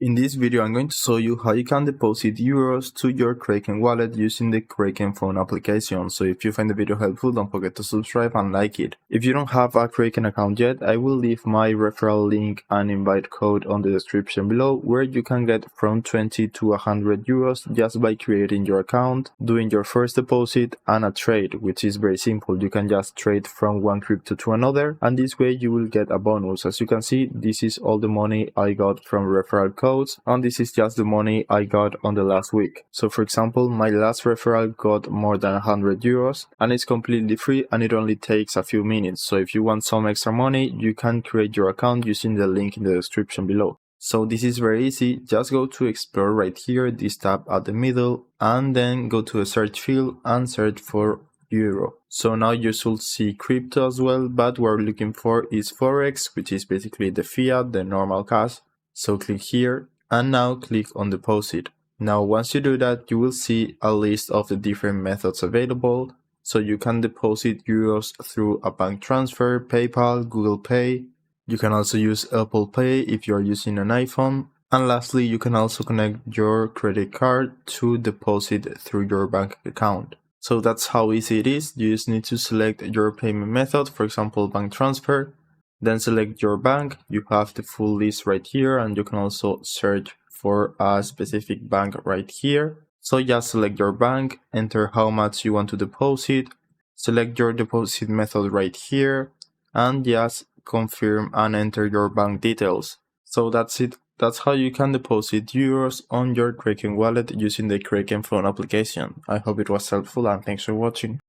In this video, I'm going to show you how you can deposit euros to your Kraken wallet using the Kraken phone application. So if you find the video helpful, don't forget to subscribe and like it. If you don't have a Kraken account yet, I will leave my referral link and invite code on the description below, where you can get from 20 to 100 euros just by creating your account, doing your first deposit and a trade, which is very simple. You can just trade from one crypto to another, and this way you will get a bonus. As you can see, this is all the money I got from referral code. And this is just the money I got on the last week. So for example, my last referral got more than 100 euros and it's completely free and it only takes a few minutes. So if you want some extra money, you can create your account using the link in the description below. So this is very easy. Just go to explore right here, this tab at the middle, and then go to the search field and search for euro. So now you should see crypto as well, but what we're looking for is forex, which is basically the fiat, the normal cash. So click here and now click on deposit. Now once you do that, you will see a list of the different methods available. So you can deposit euros through a bank transfer, PayPal, Google Pay. You can also use Apple Pay if you are using an iPhone. And lastly, you can also connect your credit card to deposit through your bank account. So that's how easy it is. You just need to select your payment method, for example, bank transfer. Then select your bank. You have the full list right here, and you can also search for a specific bank right here. So just select your bank, enter how much you want to deposit, select your deposit method right here, and just confirm and enter your bank details. So that's it. That's how you can deposit euros on your Kraken wallet using the Kraken phone application. I hope it was helpful and thanks for watching.